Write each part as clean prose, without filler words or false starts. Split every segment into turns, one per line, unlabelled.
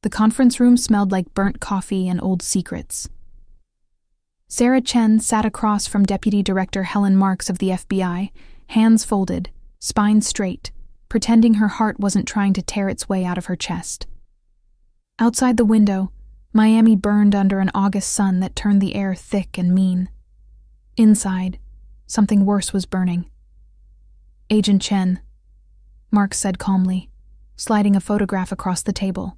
The conference room smelled like burnt coffee and old secrets. Sarah Chen sat across from Deputy Director Helen Marks of the FBI, hands folded, spine straight, pretending her heart wasn't trying to tear its way out of her chest. Outside the window, Miami burned under an August sun that turned the air thick and mean. Inside, something worse was burning. "Agent Chen," Marks said calmly, sliding a photograph across the table.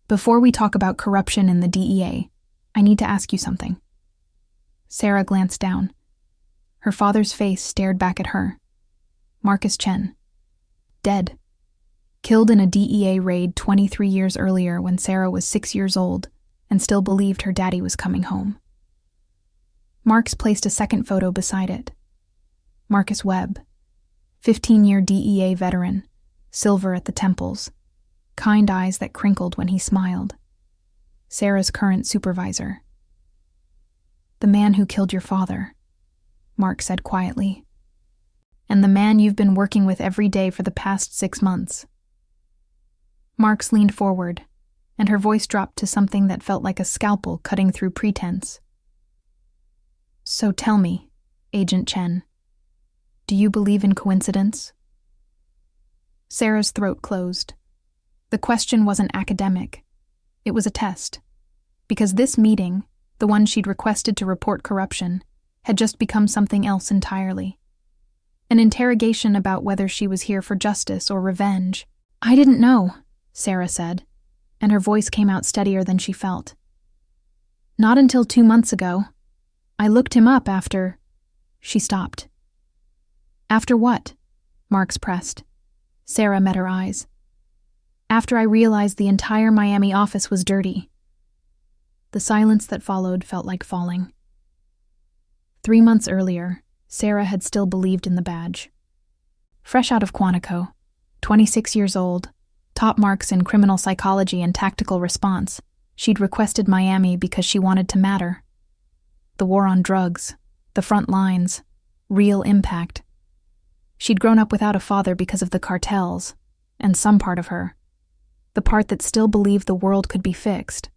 "Before we talk about corruption in the DEA, I need to ask you something." Sarah glanced down. Her father's face stared back at her. Marcus Chen. Dead. Killed in a DEA raid 23 years earlier when Sarah was 6 years old and still believed her daddy was coming home. Marks placed a second photo beside it. Marcus Webb. 15-year DEA veteran, silver at the temples, kind eyes that crinkled when he smiled. Sarah's current supervisor. "The man who killed your father," Mark said quietly. "And the man you've been working with every day for the past 6 months." Marks leaned forward, and her voice dropped to something that felt like a scalpel cutting through pretense. "So tell me, Agent Chen, do you believe in coincidence?" Sarah's throat closed. The question wasn't academic. It was a test. Because this meeting, the one she'd requested to report corruption, had just become something else entirely. An interrogation about whether she was here for justice or revenge. "I didn't know," Sarah said, and her voice came out steadier than she felt. "Not until 2 months ago. I looked him up after—" She stopped. "After what?" Marks pressed. Sarah met her eyes. "After I realized the entire Miami office was dirty." The silence that followed felt like falling. 3 months earlier, Sarah had still believed in the badge. Fresh out of Quantico, 26 years old, top marks in criminal psychology and tactical response, she'd requested Miami because she wanted to matter. The war on drugs, the front lines, real impact. She'd grown up without a father because of the cartels, and some part of her, the part that still believed the world could be fixed,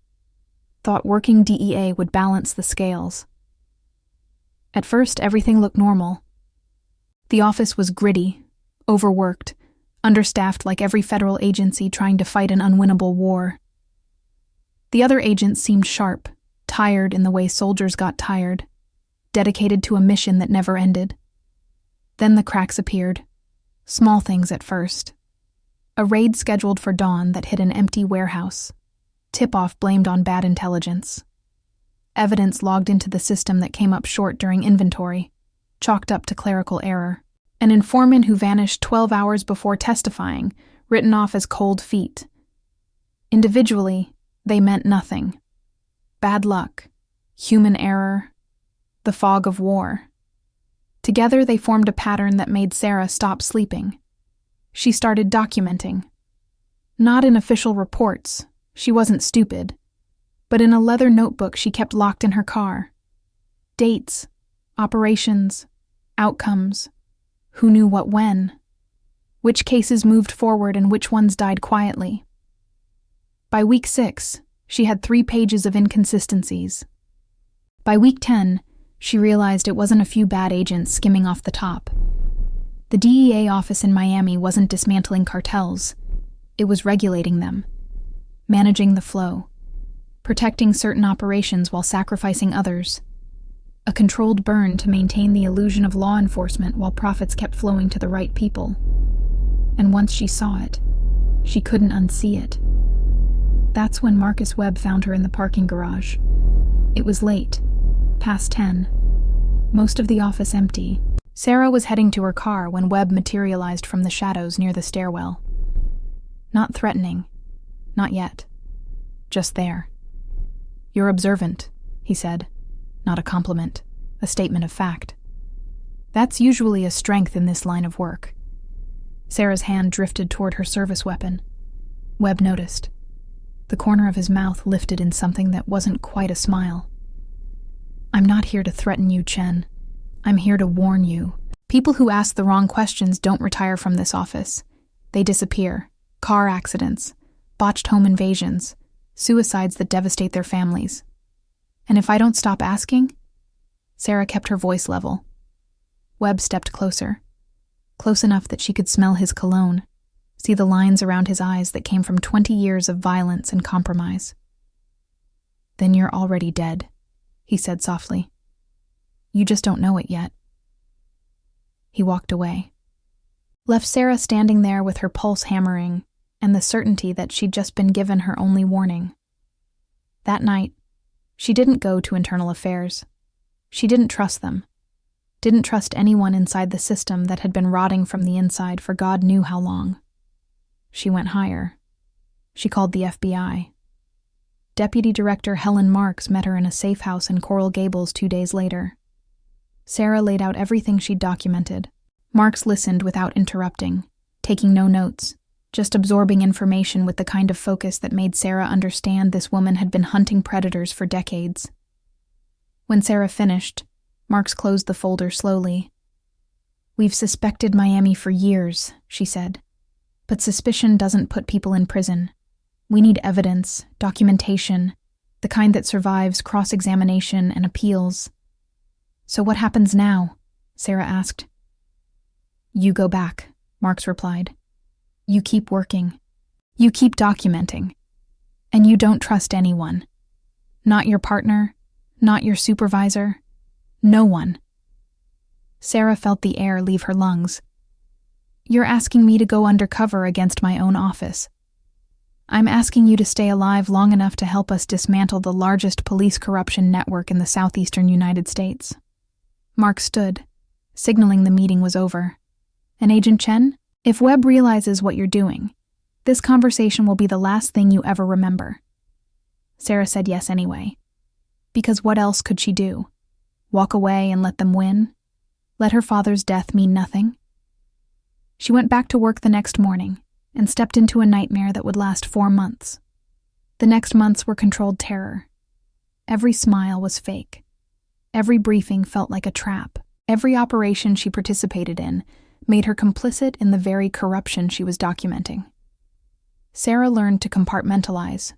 thought working DEA would balance the scales. At first, everything looked normal. The office was gritty, overworked, understaffed like every federal agency trying to fight an unwinnable war. The other agents seemed sharp, tired in the way soldiers got tired, dedicated to a mission that never ended. Then the cracks appeared, small things at first. A raid scheduled for dawn that hit an empty warehouse. Tip-off blamed on bad intelligence. Evidence logged into the system that came up short during inventory, chalked up to clerical error. An informant who vanished 12 hours before testifying, written off as cold feet. Individually, they meant nothing. Bad luck, human error, the fog of war. Together they formed a pattern that made Sarah stop sleeping. She started documenting. Not in official reports, she wasn't stupid, but in a leather notebook she kept locked in her car. Dates, operations, outcomes, who knew what when, which cases moved forward and which ones died quietly. By week 6, she had 3 pages of inconsistencies. By week 10, she realized it wasn't a few bad agents skimming off the top. The DEA office in Miami wasn't dismantling cartels. It was regulating them, managing the flow, protecting certain operations while sacrificing others. A controlled burn to maintain the illusion of law enforcement while profits kept flowing to the right people. And once she saw it, she couldn't unsee it. That's when Marcus Webb found her in the parking garage. It was late, past 10. Most of the office empty. Sarah was heading to her car when Webb materialized from the shadows near the stairwell. Not threatening. Not yet. Just there. "You're observant," he said. Not a compliment, a statement of fact. That's usually a strength in this line of work. Sarah's hand drifted toward her service weapon. Webb noticed. The corner of his mouth lifted in something that wasn't quite a smile. "I'm not here to threaten you, Chen. I'm here to warn you. People who ask the wrong questions don't retire from this office. They disappear. Car accidents, botched home invasions, suicides that devastate their families. And if I don't stop asking? Sarah kept her voice level. Webb stepped closer, close enough that she could smell his cologne, see the lines around his eyes that came from 20 years of violence and compromise. Then you're already dead, he said softly. You just don't know it yet. He walked away, left Sarah standing there with her pulse hammering and the certainty that she'd just been given her only warning. That night, she didn't go to internal affairs. She didn't trust them. Didn't trust anyone inside the system that had been rotting from the inside for God knew how long. She went higher. She called the FBI. Deputy Director Helen Marks met her in a safe house in Coral Gables 2 days later. Sarah laid out everything she'd documented. Marks listened without interrupting, taking no notes, just absorbing information with the kind of focus that made Sarah understand this woman had been hunting predators for decades. When Sarah finished, Marks closed the folder slowly. We've suspected Miami for years, she said. But suspicion doesn't put people in prison. We need evidence, documentation, the kind that survives cross-examination and appeals. So what happens now? Sarah asked. You go back, Marks replied. You keep working. You keep documenting. And you don't trust anyone. Not your partner, not your supervisor, no one. Sarah felt the air leave her lungs. You're asking me to go undercover against my own office. I'm asking you to stay alive long enough to help us dismantle the largest police corruption network in the southeastern United States. Mark stood, signaling the meeting was over. And Agent Chen, if Webb realizes what you're doing, this conversation will be the last thing you ever remember. Sarah said yes anyway. Because what else could she do? Walk away and let them win? Let her father's death mean nothing? She went back to work the next morning and stepped into a nightmare that would last 4 months. The next months were controlled terror. Every smile was fake. Every briefing felt like a trap. Every operation she participated in made her complicit in the very corruption she was documenting. Sarah learned to compartmentalize.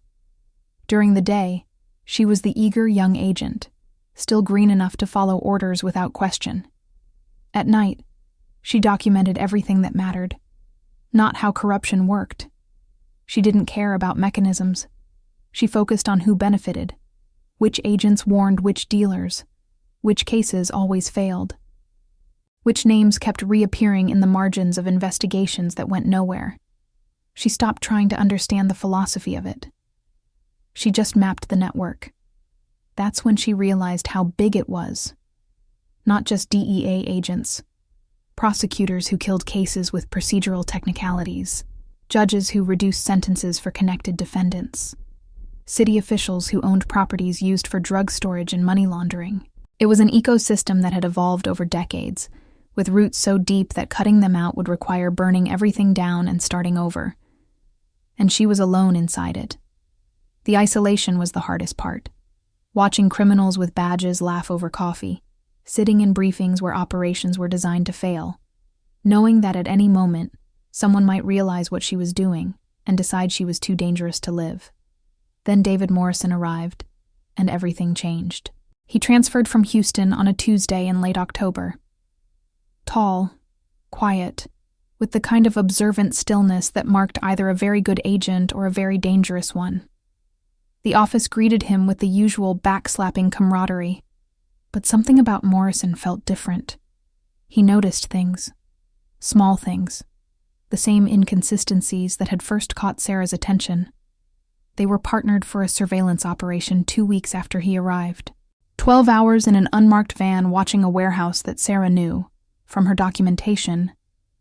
During the day, she was the eager young agent, still green enough to follow orders without question. At night, she documented everything that mattered, not how corruption worked. She didn't care about mechanisms. She focused on who benefited, which agents warned which dealers, which cases always failed, which names kept reappearing in the margins of investigations that went nowhere. She stopped trying to understand the philosophy of it. She just mapped the network. That's when she realized how big it was. Not just DEA agents, prosecutors who killed cases with procedural technicalities, judges who reduced sentences for connected defendants, city officials who owned properties used for drug storage and money laundering. It was an ecosystem that had evolved over decades, with roots so deep that cutting them out would require burning everything down and starting over. And she was alone inside it. The isolation was the hardest part. Watching criminals with badges laugh over coffee, sitting in briefings where operations were designed to fail, knowing that at any moment, someone might realize what she was doing and decide she was too dangerous to live. Then David Morrison arrived, and everything changed. He transferred from Houston on a Tuesday in late October. Tall, quiet, with the kind of observant stillness that marked either a very good agent or a very dangerous one. The office greeted him with the usual backslapping camaraderie, but something about Morrison felt different. He noticed things, small things, the same inconsistencies that had first caught Sarah's attention. They were partnered for a surveillance operation 2 weeks after he arrived. 12 hours in an unmarked van watching a warehouse that Sarah knew, from her documentation,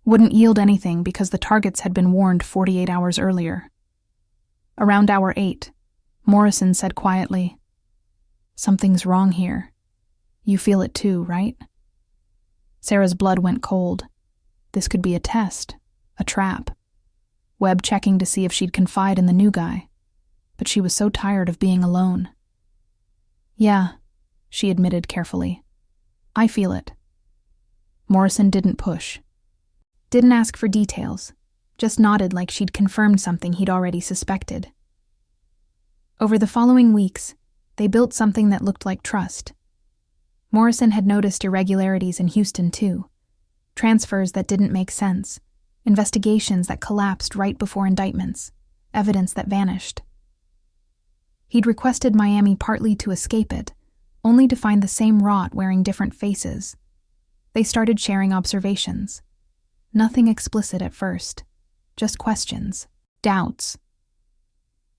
wouldn't yield anything because the targets had been warned 48 hours earlier. Around hour 8, Morrison said quietly, "Something's wrong here. You feel it too, right?" Sarah's blood went cold. This could be a test, a trap. Webb checking to see if she'd confide in the new guy. But she was so tired of being alone. "Yeah," she admitted carefully. "I feel it." Morrison didn't push. Didn't ask for details. just nodded like she'd confirmed something he'd already suspected. Over the following weeks, they built something that looked like trust. Morrison had noticed irregularities in Houston, too. Transfers that didn't make sense, investigations that collapsed right before indictments, evidence that vanished. He'd requested Miami partly to escape it, only to find the same rot wearing different faces. They started sharing observations. Nothing explicit at first, just questions, doubts.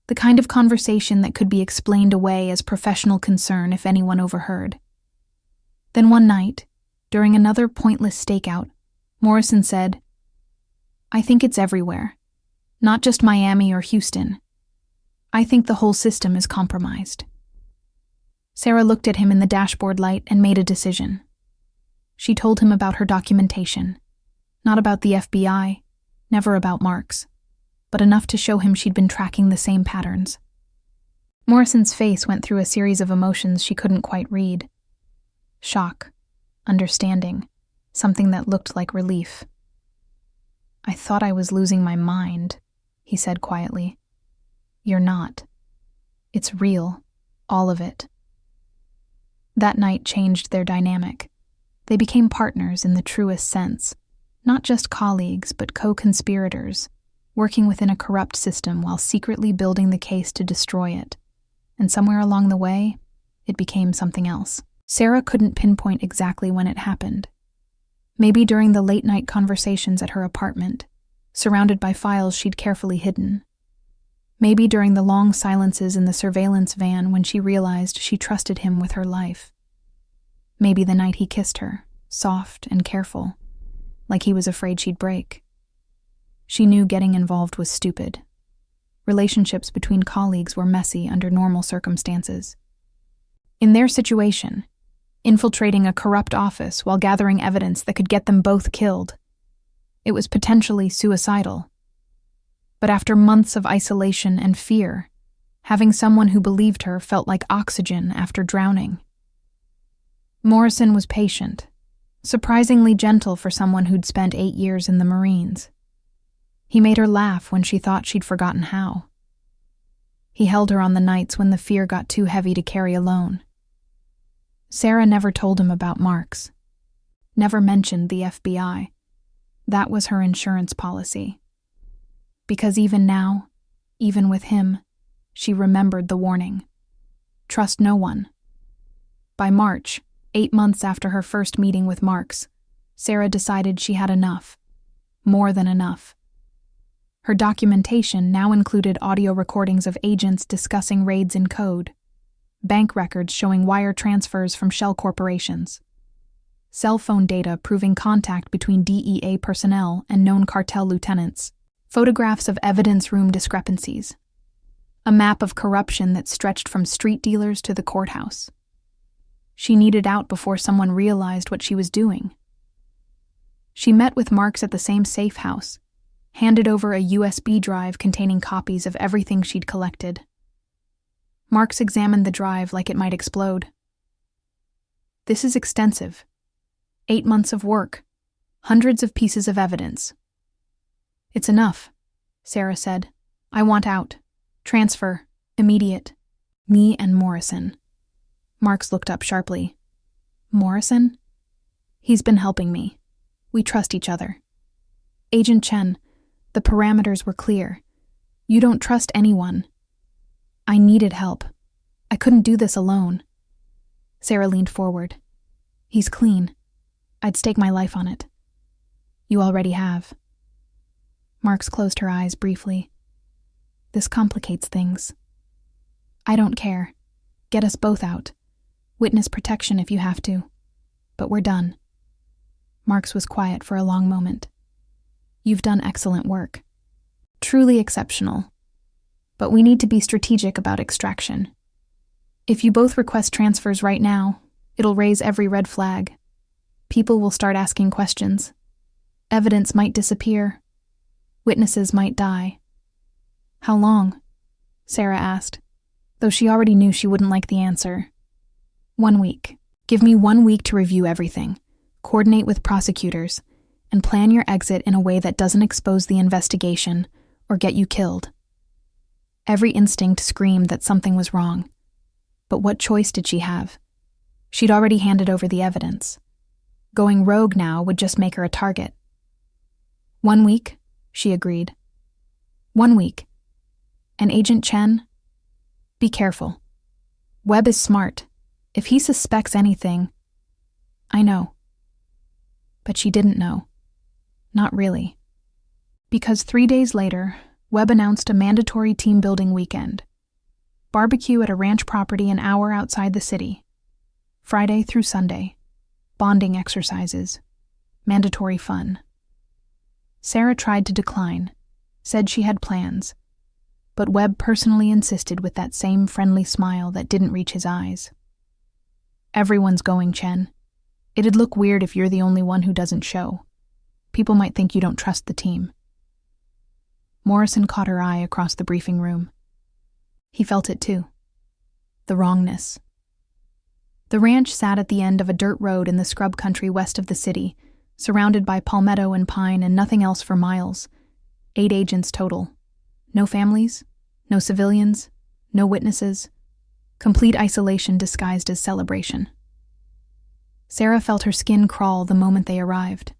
The kind of conversation that could be explained away as professional concern if anyone overheard. Then one night, during another pointless stakeout, Morrison said, "I think it's everywhere. Not just Miami or Houston. I think the whole system is compromised." Sarah looked at him in the dashboard light and made a decision. She told him about her documentation. Not about the FBI, never about Marks, but enough to show him she'd been tracking the same patterns. Morrison's face went through a series of emotions she couldn't quite read. Shock, understanding, something that looked like relief. "I thought I was losing my mind," he said quietly. "You're not. It's real, all of it." That night changed their dynamic. They became partners in the truest sense, not just colleagues but co-conspirators, working within a corrupt system while secretly building the case to destroy it. And somewhere along the way, it became something else. Sarah couldn't pinpoint exactly when it happened. Maybe during the late-night conversations at her apartment, surrounded by files she'd carefully hidden. Maybe during the long silences in the surveillance van when she realized she trusted him with her life. Maybe the night he kissed her, soft and careful, like he was afraid she'd break. She knew getting involved was stupid. Relationships between colleagues were messy under normal circumstances. In their situation, infiltrating a corrupt office while gathering evidence that could get them both killed, it was potentially suicidal. But after months of isolation and fear, having someone who believed her felt like oxygen after drowning. Morrison was patient, surprisingly gentle for someone who'd spent 8 years in the Marines. He made her laugh when she thought she'd forgotten how. He held her on the nights when the fear got too heavy to carry alone. Sarah never told him about Marks. Never mentioned the FBI. That was her insurance policy. Because even now, even with him, she remembered the warning. Trust no one. By March, 8 months after her first meeting with Marks, Sarah decided she had enough. More than enough. Her documentation now included audio recordings of agents discussing raids in code, bank records showing wire transfers from shell corporations, cell phone data proving contact between DEA personnel and known cartel lieutenants, photographs of evidence room discrepancies, a map of corruption that stretched from street dealers to the courthouse. She needed out before someone realized what she was doing. She met with Marks at the same safe house, handed over a USB drive containing copies of everything she'd collected. Marks examined the drive like it might explode. "This is extensive. 8 months of work, hundreds of pieces of evidence." "It's enough," Sarah said. "I want out. Transfer. Immediate. Me and Morrison." Marks looked up sharply. "Morrison?" "He's been helping me. We trust each other." "Agent Chen, the parameters were clear. You don't trust anyone." "I needed help. I couldn't do this alone." Sarah leaned forward. "He's clean. I'd stake my life on it." "You already have." Marks closed her eyes briefly. "This complicates things." "I don't care. Get us both out. Witness protection if you have to. But we're done." Marks was quiet for a long moment. "You've done excellent work. Truly exceptional. But we need to be strategic about extraction. If you both request transfers right now, it'll raise every red flag. People will start asking questions. Evidence might disappear. Witnesses might die." "How long?" Sarah asked, though she already knew she wouldn't like the answer. 1 week. Give me 1 week to review everything, coordinate with prosecutors, and and plan your exit in a way that doesn't expose the investigation or get you killed. Every instinct screamed that something was wrong. But what choice did she have? She'd already handed over the evidence. Going rogue now would just make her a target. 1 week, she agreed. 1 week. And Agent Chen? Be careful. Webb is smart. If he suspects anything... I know. But she didn't know. Not really. Because 3 days later, Webb announced a mandatory team-building weekend. Barbecue at a ranch property an hour outside the city. Friday through Sunday. Bonding exercises. Mandatory fun. Sarah tried to decline, said she had plans, but Webb personally insisted with that same friendly smile that didn't reach his eyes. Everyone's going, Chen. It'd look weird if you're the only one who doesn't show. People might think you don't trust the team. Morrison caught her eye across the briefing room. He felt it too. The wrongness. The ranch sat at the end of a dirt road in the scrub country west of the city, surrounded by palmetto and pine and nothing else for miles. 8 agents total. No families, no civilians, no witnesses. Complete isolation disguised as celebration. Sarah felt her skin crawl the moment they arrived.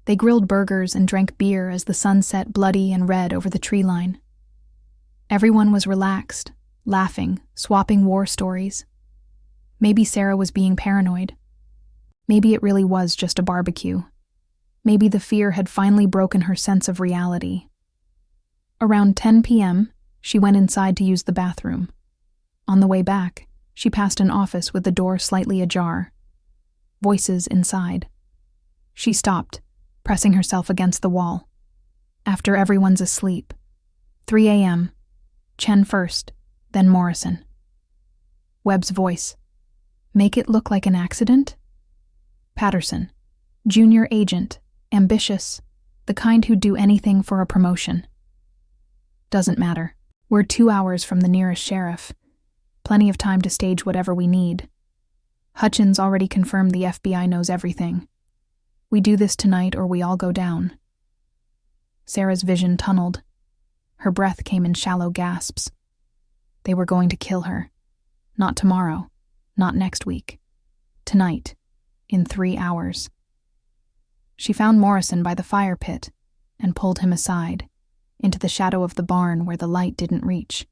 They grilled burgers and drank beer as the sun set bloody and red over the tree line. Everyone was relaxed, laughing, swapping war stories. Maybe Sarah was being paranoid. Maybe it really was just a barbecue. Maybe the fear had finally broken her sense of reality. Around 10 p.m., she went inside to use the bathroom. On the way back, she passed an office with the door slightly ajar. Voices inside. She stopped, pressing herself against the wall. After everyone's asleep. 3 a.m. Chen first, then Morrison. Webb's voice. Make it look like an accident? Patterson. Junior agent, ambitious, the kind who'd do anything for a promotion. Doesn't matter. We're 2 hours from the nearest sheriff. Plenty of time to stage whatever we need. Hutchins already confirmed the FBI knows everything. We do this tonight or we all go down. Sarah's vision tunneled. Her breath came in shallow gasps. They were going to kill her. Not tomorrow. Not next week. Tonight. In 3 hours. She found Morrison by the fire pit and pulled him aside, into the shadow of the barn where the light didn't reach.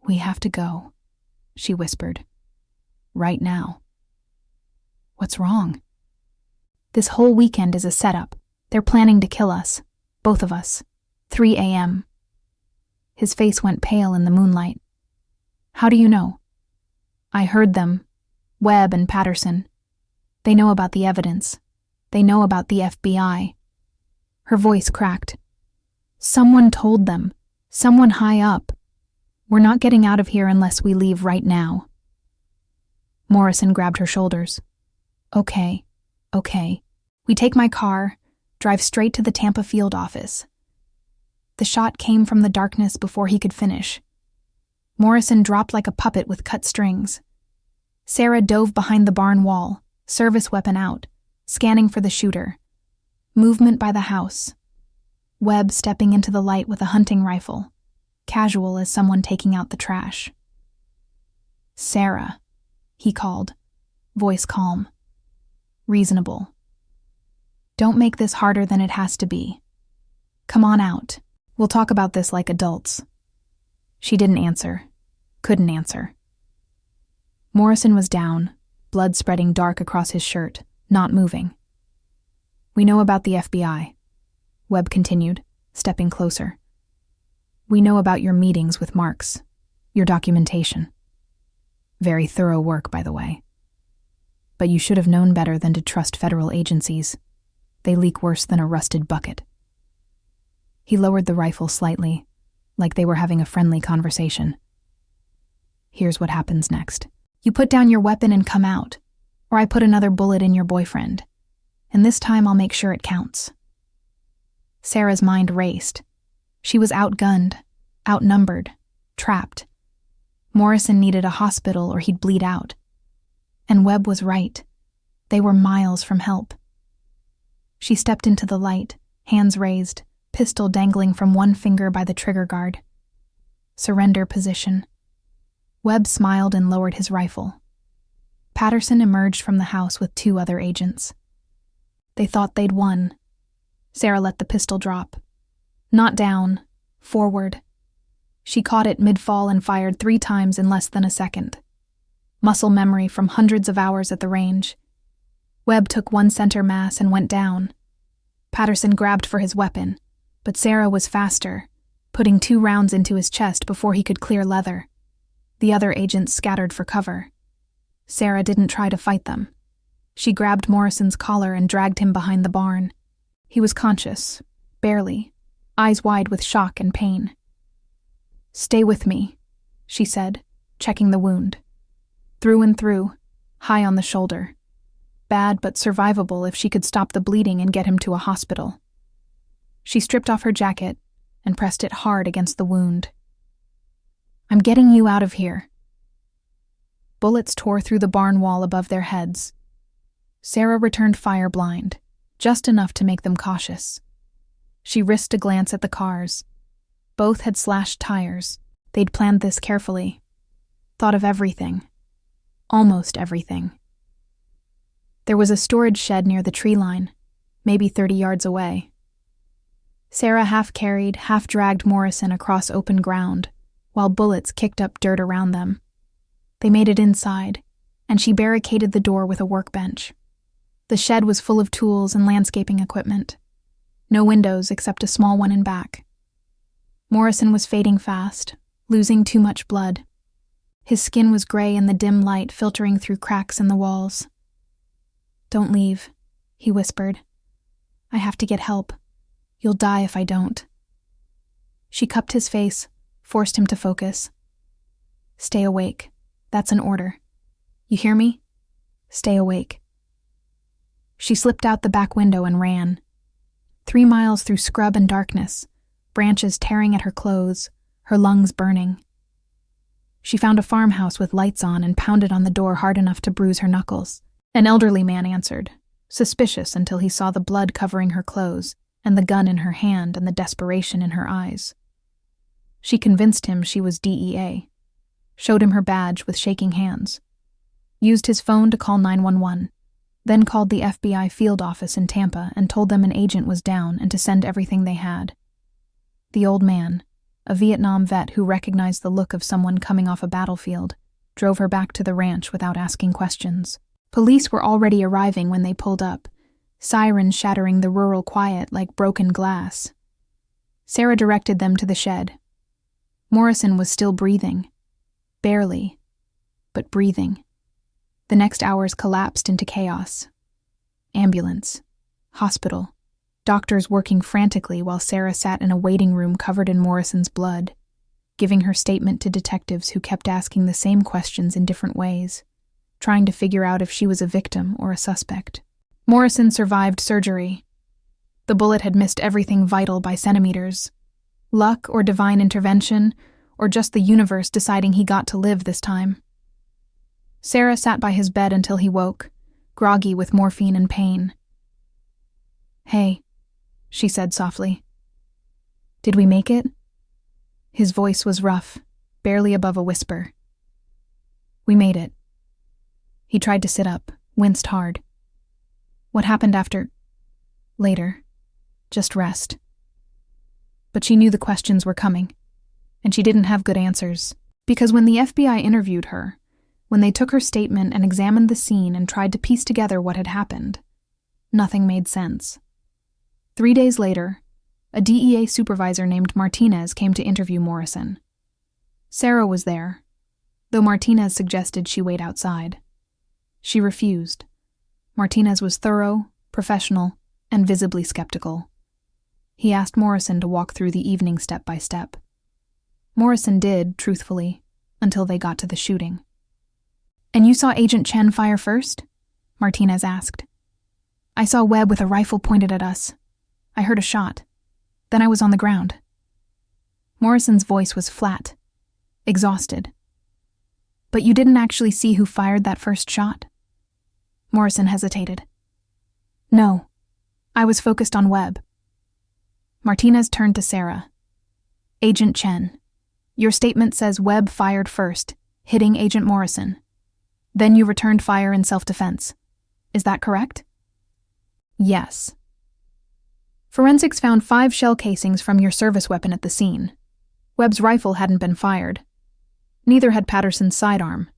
We have to go, she whispered. Right now. What's wrong? This whole weekend is a setup. They're planning to kill us. Both of us. 3 a.m. His face went pale in the moonlight. How do you know? I heard them. Webb and Patterson. They know about the evidence. They know about the FBI. Her voice cracked. Someone told them. Someone high up. We're not getting out of here unless we leave right now. Morrison grabbed her shoulders. Okay. We take my car, drive straight to the Tampa field office. The shot came from the darkness before he could finish. Morrison dropped like a puppet with cut strings. Sarah dove behind the barn wall, service weapon out, scanning for the shooter. Movement by the house. Webb stepping into the light with a hunting rifle, casual as someone taking out the trash. Sarah, he called, voice calm. Reasonable. Don't make this harder than it has to be. Come on out. We'll talk about this like adults. She didn't answer. Couldn't answer. Morrison was down, blood spreading dark across his shirt, not moving. We know about the FBI, Webb continued, stepping closer. We know about your meetings with Marks, your documentation. Very thorough work, by the way. But you should have known better than to trust federal agencies. They leak worse than a rusted bucket. He lowered the rifle slightly, like they were having a friendly conversation. Here's what happens next. You put down your weapon and come out, or I put another bullet in your boyfriend. And this time I'll make sure it counts. Sarah's mind raced. She was outgunned, outnumbered, trapped. Morrison needed a hospital or he'd bleed out. And Webb was right. They were miles from help. She stepped into the light, hands raised, pistol dangling from one finger by the trigger guard. Surrender position. Webb smiled and lowered his rifle. Patterson emerged from the house with 2 other agents. They thought they'd won. Sarah let the pistol drop. Not down, forward. She caught it mid-fall and fired 3 times in less than a second. Muscle memory from hundreds of hours at the range. Webb took one center mass and went down. Patterson grabbed for his weapon, but Sarah was faster, putting 2 rounds into his chest before he could clear leather. The other agents scattered for cover. Sarah didn't try to fight them. She grabbed Morrison's collar and dragged him behind the barn. He was conscious, barely, eyes wide with shock and pain. "Stay with me," she said, checking the wound. Through and through, high on the shoulder. Bad but survivable if she could stop the bleeding and get him to a hospital. She stripped off her jacket and pressed it hard against the wound. "I'm getting you out of here." Bullets tore through the barn wall above their heads. Sarah returned fire blind, just enough to make them cautious. She risked a glance at the cars. Both had slashed tires. They'd planned this carefully. Thought of everything. Almost everything. There was a storage shed near the tree line, maybe 30 yards away. Sarah half-carried, half-dragged Morrison across open ground, while bullets kicked up dirt around them. They made it inside, and she barricaded the door with a workbench. The shed was full of tools and landscaping equipment. No windows except a small one in back. Morrison was fading fast, losing too much blood. His skin was gray in the dim light filtering through cracks in the walls. "Don't leave," he whispered. "I have to get help. You'll die if I don't." She cupped his face, forced him to focus. "Stay awake. That's an order. You hear me? Stay awake." She slipped out the back window and ran. 3 miles through scrub and darkness, branches tearing at her clothes, her lungs burning. She found a farmhouse with lights on and pounded on the door hard enough to bruise her knuckles. An elderly man answered, suspicious until he saw the blood covering her clothes and the gun in her hand and the desperation in her eyes. She convinced him she was DEA, showed him her badge with shaking hands, used his phone to call 911, then called the FBI field office in Tampa and told them an agent was down and to send everything they had. The old man, a Vietnam vet who recognized the look of someone coming off a battlefield, drove her back to the ranch without asking questions. Police were already arriving when they pulled up, sirens shattering the rural quiet like broken glass. Sarah directed them to the shed. Morrison was still breathing. Barely, but breathing. The next hours collapsed into chaos. Ambulance, hospital, doctors working frantically while Sarah sat in a waiting room covered in Morrison's blood, giving her statement to detectives who kept asking the same questions in different ways, trying to figure out if she was a victim or a suspect. Morrison survived surgery. The bullet had missed everything vital by centimeters. Luck or divine intervention, or just the universe deciding he got to live this time. Sarah sat by his bed until he woke, groggy with morphine and pain. "Hey," she said softly. "Did we make it?" His voice was rough, barely above a whisper. "We made it." He tried to sit up, winced hard. "What happened after?" "Later. Just rest." But she knew the questions were coming, and she didn't have good answers, because when the FBI interviewed her, when they took her statement and examined the scene and tried to piece together what had happened, nothing made sense. 3 days later, a DEA supervisor named Martinez came to interview Morrison. Sarah was there, though Martinez suggested she wait outside. She refused. Martinez was thorough, professional, and visibly skeptical. He asked Morrison to walk through the evening step by step. Morrison did, truthfully, until they got to the shooting. "And you saw Agent Chen fire first?" Martinez asked. "I saw Webb with a rifle pointed at us. I heard a shot. Then I was on the ground." Morrison's voice was flat, exhausted. "But you didn't actually see who fired that first shot?" Morrison hesitated. "No. I was focused on Webb. Martinez turned to Sarah. Agent Chen, your statement says Webb fired first, hitting Agent Morrison. Then you returned fire in self-defense. Is that correct? Yes. Forensics found 5 shell casings from your service weapon at the scene. Webb's rifle hadn't been fired. Neither had Patterson's sidearm.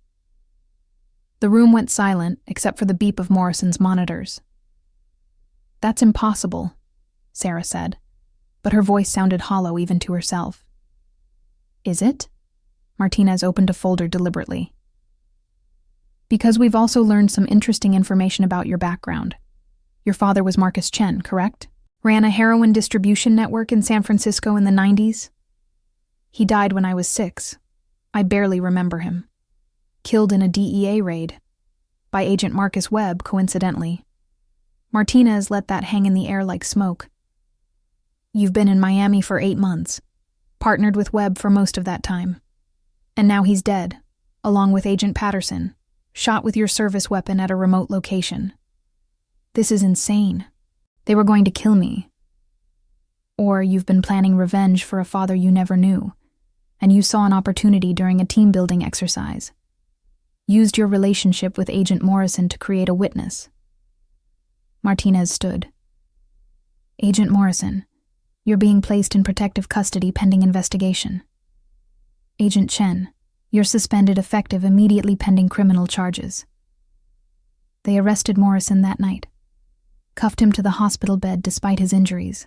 The room went silent except for the beep of Morrison's monitors. That's impossible, Sarah said, but her voice sounded hollow even to herself. Is it? Martinez opened a folder deliberately. Because we've also learned some interesting information about your background. Your father was Marcus Chen, correct? Ran a heroin distribution network in San Francisco in the 90s. He died when I was 6. I barely remember him. Killed in a DEA raid. By Agent Marcus Webb, coincidentally. Martinez let that hang in the air like smoke. You've been in Miami for 8 months. Partnered with Webb for most of that time. And now he's dead, along with Agent Patterson, shot with your service weapon at a remote location. This is insane. They were going to kill me. Or you've been planning revenge for a father you never knew, and you saw an opportunity during a team-building exercise. Used your relationship with Agent Morrison to create a witness. Martinez stood. Agent Morrison, you're being placed in protective custody pending investigation. Agent Chen, you're suspended effective immediately pending criminal charges. They arrested Morrison that night. Cuffed him to the hospital bed despite his injuries.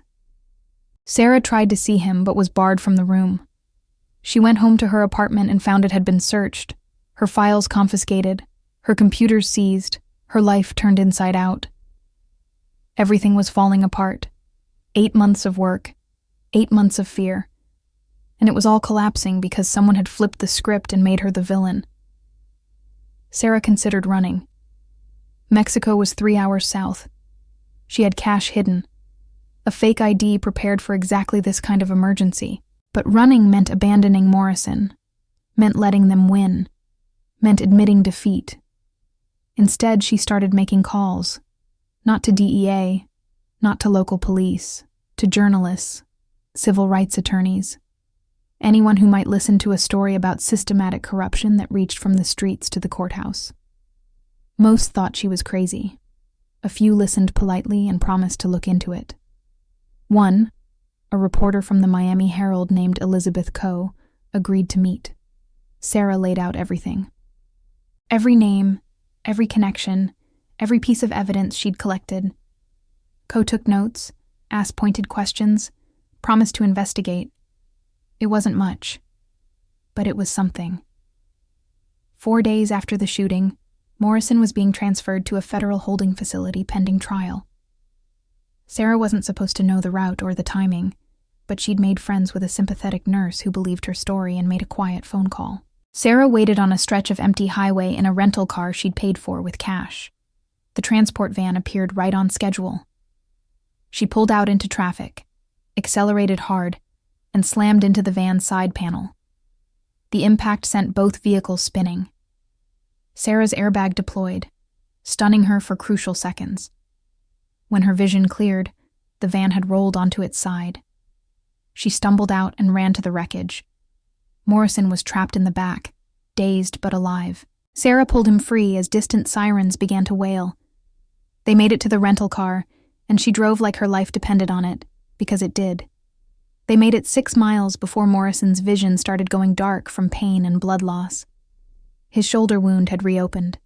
Sarah tried to see him but was barred from the room. She went home to her apartment and found it had been searched, her files confiscated, her computers seized, her life turned inside out. Everything was falling apart. 8 months of work, 8 months of fear. And it was all collapsing because someone had flipped the script and made her the villain. Sarah considered running. Mexico was 3 hours south. She had cash hidden, a fake ID prepared for exactly this kind of emergency. But running meant abandoning Morrison, meant letting them win, meant admitting defeat. Instead, she started making calls, not to DEA, not to local police, to journalists, civil rights attorneys, anyone who might listen to a story about systematic corruption that reached from the streets to the courthouse. Most thought she was crazy. A few listened politely and promised to look into it. One, a reporter from the Miami Herald named Elizabeth Coe, agreed to meet. Sarah laid out everything. Every name, every connection, every piece of evidence she'd collected. Coe took notes, asked pointed questions, promised to investigate. It wasn't much, but it was something. 4 days after the shooting, Morrison was being transferred to a federal holding facility pending trial. Sarah wasn't supposed to know the route or the timing, but she'd made friends with a sympathetic nurse who believed her story and made a quiet phone call. Sarah waited on a stretch of empty highway in a rental car she'd paid for with cash. The transport van appeared right on schedule. She pulled out into traffic, accelerated hard, and slammed into the van's side panel. The impact sent both vehicles spinning. Sarah's airbag deployed, stunning her for crucial seconds. When her vision cleared, the van had rolled onto its side. She stumbled out and ran to the wreckage. Morrison was trapped in the back, dazed but alive. Sarah pulled him free as distant sirens began to wail. They made it to the rental car, and she drove like her life depended on it, because it did. They made it 6 miles before Morrison's vision started going dark from pain and blood loss. His shoulder wound had reopened.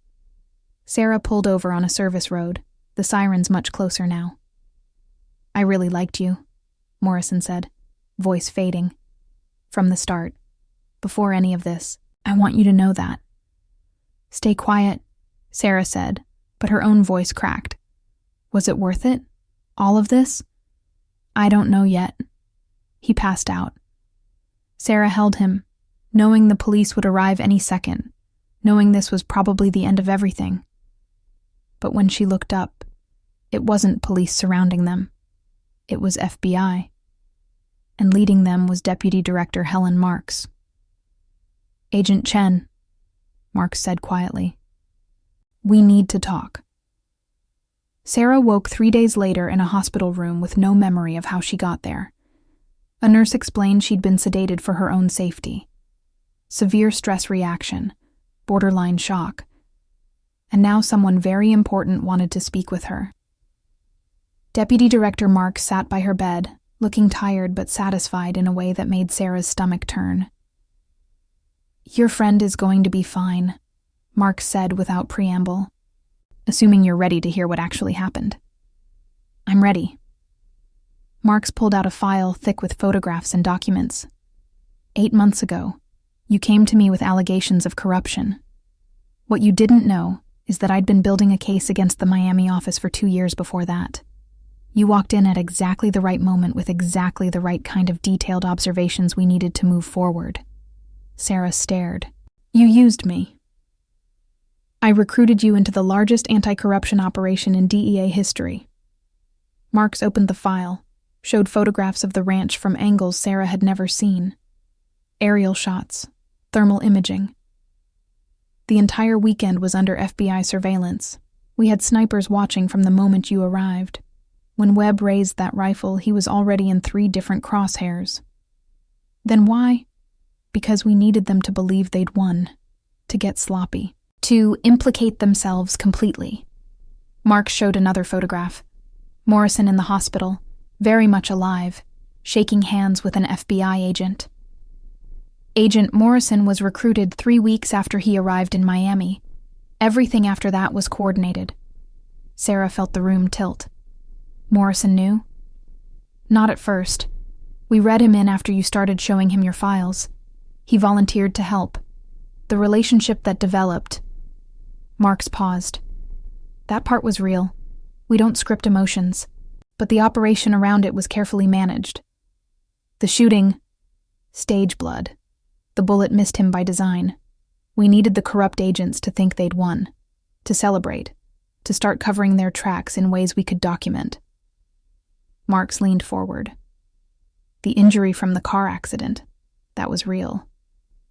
Sarah pulled over on a service road, the sirens much closer now. I really liked you, Morrison said, voice fading. From the start, before any of this, I want you to know that. Stay quiet, Sarah said, but her own voice cracked. Was it worth it? All of this? I don't know yet. He passed out. Sarah held him, knowing the police would arrive any second, knowing this was probably the end of everything. But when she looked up, it wasn't police surrounding them. It was FBI. And leading them was Deputy Director Helen Marks. Agent Chen, Marks said quietly. We need to talk. Sarah woke 3 days later in a hospital room with no memory of how she got there. A nurse explained she'd been sedated for her own safety. Severe stress reaction, borderline shock, and now someone very important wanted to speak with her. Deputy Director Marks sat by her bed, looking tired but satisfied in a way that made Sarah's stomach turn. "Your friend is going to be fine," Marks said without preamble. "Assuming you're ready to hear what actually happened." "I'm ready." Marks pulled out a file thick with photographs and documents. 8 months ago, you came to me with allegations of corruption. What you didn't know is that I'd been building a case against the Miami office for 2 years before that. You walked in at exactly the right moment with exactly the right kind of detailed observations we needed to move forward. Sarah stared. "You used me. I recruited you into the largest anti-corruption operation in DEA history." Marks opened the file, showed photographs of the ranch from angles Sarah had never seen. Aerial shots, thermal imaging. The entire weekend was under FBI surveillance. We had snipers watching from the moment you arrived. When Webb raised that rifle, he was already in 3 different crosshairs. Then why? Because we needed them to believe they'd won, to get sloppy, to implicate themselves completely. Mark showed another photograph. Morrison in the hospital, very much alive, shaking hands with an FBI agent. Agent Morrison was recruited 3 weeks after he arrived in Miami. Everything after that was coordinated. Sarah felt the room tilt. Morrison knew? Not at first. We read him in after you started showing him your files. He volunteered to help. The relationship that developed. Marks paused. That part was real. We don't script emotions. But the operation around it was carefully managed. The shooting, stage blood. The bullet missed him by design. We needed the corrupt agents to think they'd won, to celebrate, to start covering their tracks in ways we could document. Marks leaned forward. The injury from the car accident, that was real.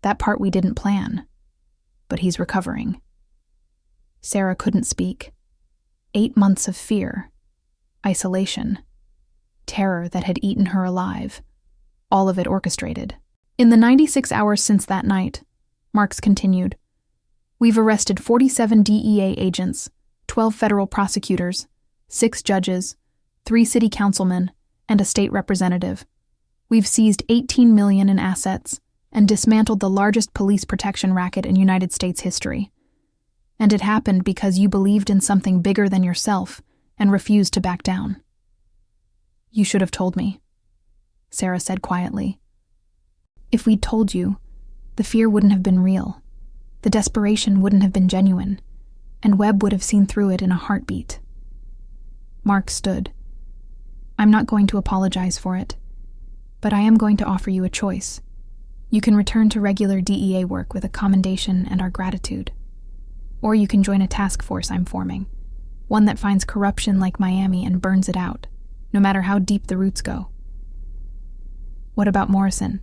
That part we didn't plan. But he's recovering. Sarah couldn't speak. 8 months of fear. Isolation, terror that had eaten her alive, all of it orchestrated. In the 96 hours since that night, Marks continued, we've arrested 47 DEA agents, 12 federal prosecutors, 6 judges, 3 city councilmen, and a state representative. We've seized $18 million in assets and dismantled the largest police protection racket in United States history. And it happened because you believed in something bigger than yourself and refused to back down. You should have told me, Sarah said quietly. If we'd told you, the fear wouldn't have been real, the desperation wouldn't have been genuine, and Webb would have seen through it in a heartbeat. Mark stood. I'm not going to apologize for it, but I am going to offer you a choice. You can return to regular DEA work with a commendation and our gratitude. Or you can join a task force I'm forming. One that finds corruption like Miami and burns it out, no matter how deep the roots go. What about Morrison?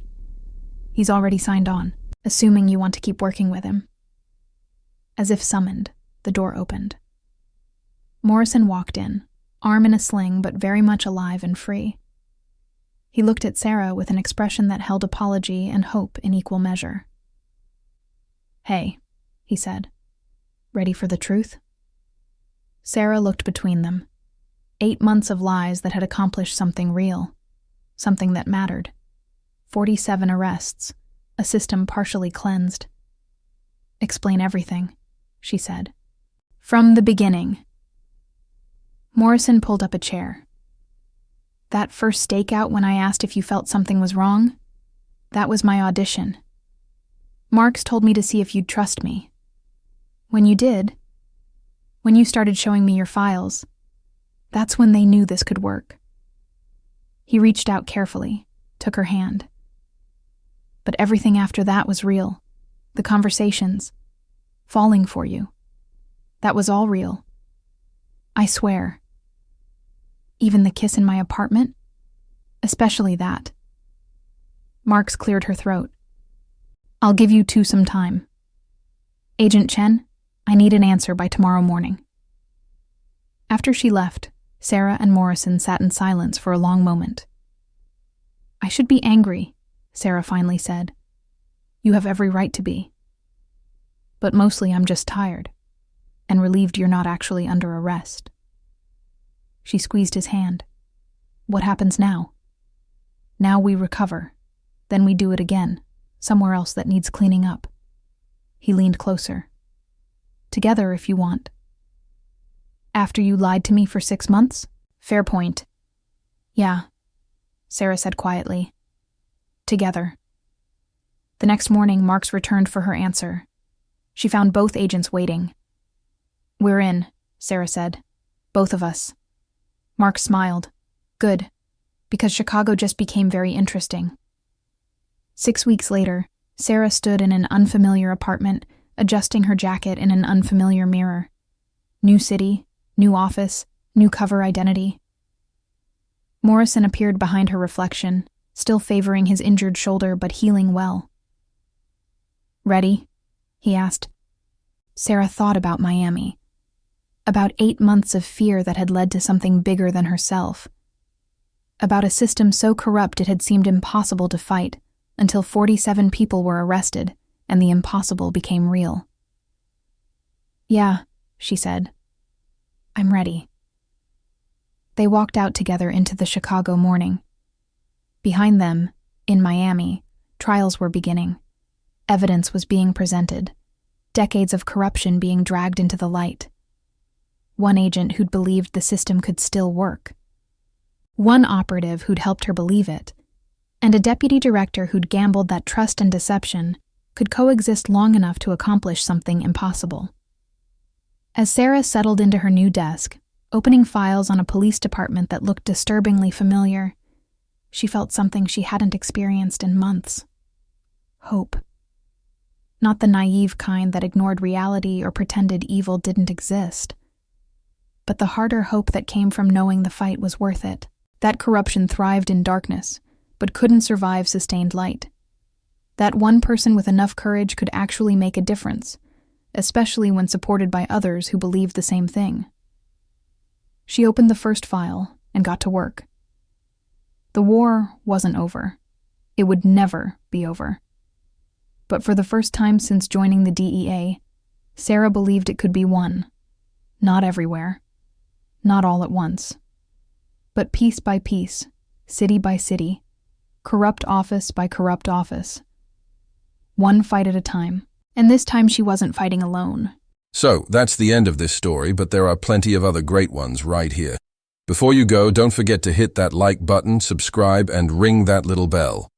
He's already signed on, assuming you want to keep working with him. As if summoned, the door opened. Morrison walked in, arm in a sling but very much alive and free. He looked at Sarah with an expression that held apology and hope in equal measure. Hey, he said. Ready for the truth? Sarah looked between them. 8 months of lies that had accomplished something real, something that mattered. 47 arrests, a system partially cleansed. Explain everything, she said. From the beginning. Morrison pulled up a chair. That first stakeout when I asked if you felt something was wrong, that was my audition. Marks told me to see if you'd trust me. When you did, when you started showing me your files, that's when they knew this could work. He reached out carefully, took her hand. But everything after that was real. The conversations, falling for you. That was all real. I swear. Even the kiss in my apartment? Especially that. Marks cleared her throat. I'll give you 2 some time. Agent Chen, I need an answer by tomorrow morning. After she left, Sarah and Morrison sat in silence for a long moment. "I should be angry," Sarah finally said. "You have every right to be. But mostly I'm just tired, and relieved you're not actually under arrest." She squeezed his hand. "What happens now?" "Now we recover. Then we do it again, somewhere else that needs cleaning up." He leaned closer. "Together if you want." "After you lied to me for 6 months? Fair point." "Yeah," Sarah said quietly. "Together." The next morning, Marks returned for her answer. She found both agents waiting. "We're in," Sarah said. "Both of us." Marks smiled. "Good, because Chicago just became very interesting." 6 weeks later, Sarah stood in an unfamiliar apartment, adjusting her jacket in an unfamiliar mirror. New city, new office, new cover identity. Morrison appeared behind her reflection, still favoring his injured shoulder but healing well. "Ready?" he asked. Sarah thought about Miami. About 8 months of fear that had led to something bigger than herself. About a system so corrupt it had seemed impossible to fight, until 47 people were arrested, and the impossible became real. "Yeah," she said. "I'm ready." They walked out together into the Chicago morning. Behind them, in Miami, trials were beginning. Evidence was being presented. Decades of corruption being dragged into the light. One agent who'd believed the system could still work. One operative who'd helped her believe it. And a deputy director who'd gambled that trust and deception could coexist long enough to accomplish something impossible. As Sarah settled into her new desk, opening files on a police department that looked disturbingly familiar, she felt something she hadn't experienced in months. Hope. Not the naive kind that ignored reality or pretended evil didn't exist, but the harder hope that came from knowing the fight was worth it. That corruption thrived in darkness, but couldn't survive sustained light. That one person with enough courage could actually make a difference, especially when supported by others who believed the same thing. She opened the first file and got to work. The war wasn't over. It would never be over. But for the first time since joining the DEA, Sarah believed it could be won. Not everywhere. Not all at once. But piece by piece, city by city, corrupt office by corrupt office. One fight at a time. And this time she wasn't fighting alone.
So, that's the end of this story, but there are plenty of other great ones right here. Before you go, don't forget to hit that like button, subscribe, and ring that little bell.